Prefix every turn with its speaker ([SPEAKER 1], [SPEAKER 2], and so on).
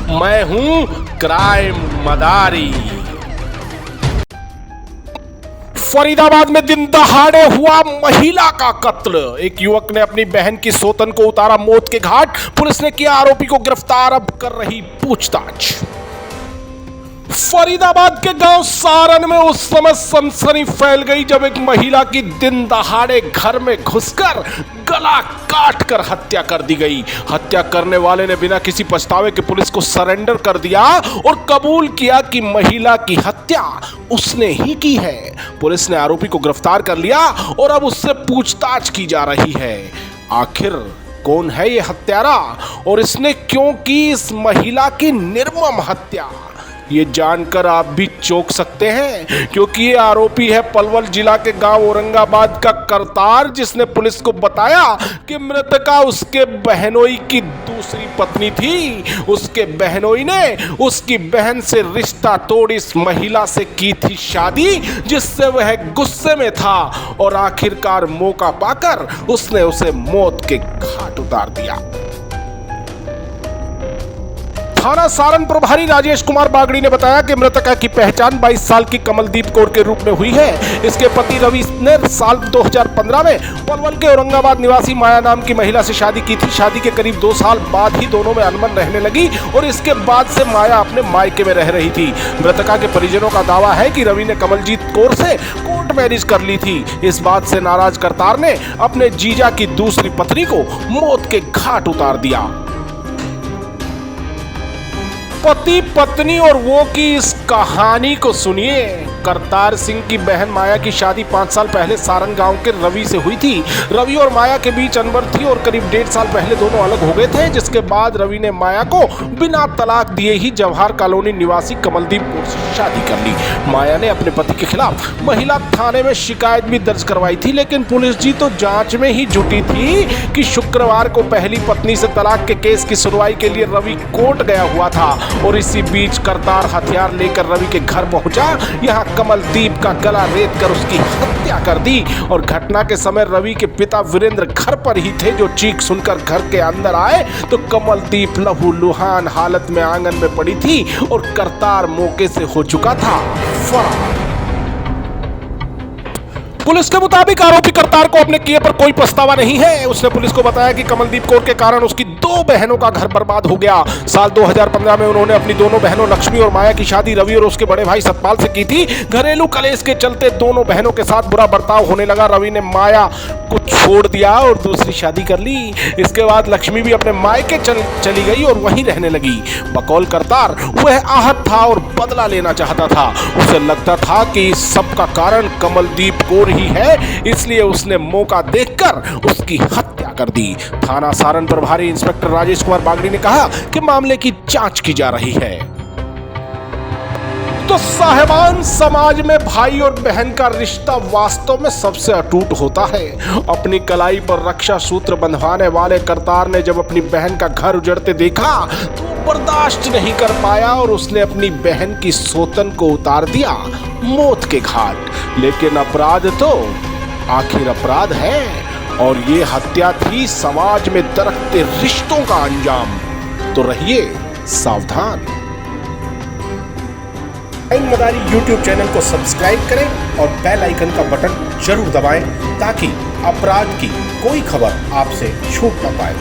[SPEAKER 1] मैं हूं क्राइम मदारी। फरीदाबाद में दिन दहाड़े हुआ महिला का कत्ल। एक युवक ने अपनी बहन की सौतन को उतारा मौत के घाट। पुलिस ने किया आरोपी को गिरफ्तार, अब कर रही पूछताछ। फरीदाबाद के गांव सारण में उस समय सनसनी फैल गई जब एक महिला की दिन दहाड़े घर में घुसकर गला काटकर हत्या कर दी गई। हत्या करने वाले ने बिना किसी पछतावे के पुलिस को सरेंडर कर दिया और कबूल किया कि महिला की हत्या उसने ही की है। पुलिस ने आरोपी को गिरफ्तार कर लिया और अब उससे पूछताछ की जा रही है। आखिर कौन है ये हत्यारा और इसने क्यों की इस महिला की निर्मम हत्या, ये जानकर आप भी चौंक सकते हैं, क्योंकि ये आरोपी है पलवल जिला के गांव औरंगाबाद का करतार, जिसने पुलिस को बताया कि मृतका उसके बहनोई की दूसरी पत्नी थी। उसके बहनोई ने उसकी बहन से रिश्ता तोड़ इस महिला से की थी शादी, जिससे वह गुस्से में था और आखिरकार मौका पाकर उसने उसे मौत के घाट उतार दिया। थाना सारण प्रभारी राजेश कुमार बागड़ी ने बताया कि मृतका की पहचान 22 साल की कमलदीप कौर के रूप में हुई है। इसके पति रवि ने साल 2015 में पलवल के औरंगाबाद निवासी माया नाम की महिला से शादी की थी। शादी के करीब 2 साल बाद ही दोनों में अनबन रहने लगी और इसके बाद से माया अपने मायके में रह रही थी। मृतका के परिजनों का दावा है कि रवि ने कमलजीत कौर से कोर्ट मैरिज कर ली थी। इस बात से नाराज करतार ने अपने जीजा की दूसरी पत्नी को मौत के घाट उतार दिया। पति पत्नी और वो की इस कहानी को सुनिए। करतार सिंह की बहन माया की शादी 5 साल पहले सारण गांव के रवि से हुई थी। रवि और माया के बीच अनबन थी और करीब 1.5 साल पहले दोनों अलग हो गए थे, जिसके बाद रवि ने माया को बिना तलाक दिए ही जवाहर कॉलोनी निवासी कमलदीप कौर से शादी कर ली। माया ने अपने पति के खिलाफ महिला थाने में शिकायत भी दर्ज करवाई थी, लेकिन पुलिस जी तो जांच में ही जुटी थी कि शुक्रवार को पहली पत्नी से तलाक के केस की सुनवाई के लिए रवि कोर्ट गया हुआ था और इसी बीच करतार हथियार लेकर रवि के घर पहुंचा। यहाँ कमलदीप का गला रेत कर उसकी हत्या कर दी और घटना के समय रवि के पिता वीरेंद्र घर पर ही थे, जो चीख सुनकर घर के अंदर आए तो कमलदीप लहूलुहान हालत में आंगन में पड़ी थी और करतार मौके से हो चुका था फरार। पुलिस के मुताबिक आरोपी करतार को अपने किए पर कोई पछतावा नहीं है। उसने पुलिस को बताया कि कमलदीप कौर के कारण उसकी 2 बहनों का घर बर्बाद हो गया। साल 2015 में उन्होंने अपनी दोनों बहनों लक्ष्मी और माया की शादी रवि और उसके बड़े भाई सतपाल से की थी। घरेलू कलेश के चलते दोनों बहनों के साथ बुरा बर्ताव होने लगा। रवि ने माया को छोड़ दिया और दूसरी शादी कर ली। इसके बाद लक्ष्मी भी अपने मायके चली गई और वहीं रहने लगी। बकौल करतार वह आहत था और बदला लेना चाहता था। उसे लगता था कि इस सब का कारण कमलदीप कौर ही है, इसलिए उसने मौका देखकर उसकी हत्या कर दी। थाना सारण प्रभारी इंस्पेक्टर राजेश कुमार बागड़ी ने कहा कि मामले की जांच की जा रही है। तो साहिबान, समाज में भाई और बहन का रिश्ता वास्तव में सबसे अटूट होता है। अपनी कलाई पर रक्षा सूत्र बंधवाने वाले करतार ने जब अपनी बहन का घर उजड़ते देखा तो बर्दाश्त नहीं कर पाया और उसने अपनी बहन की सौतन को उतार दिया मौत के घाट। लेकिन अपराध तो आखिर अपराध है और ये हत्या थी समाज में दरकते रिश्तों का अंजाम। तो रहिए सावधान। क्राइम मदारी YouTube चैनल को सब्सक्राइब करें और बेल आइकन का बटन जरूर दबाएं ताकि अपराध की कोई खबर आपसे छूट ना पाए।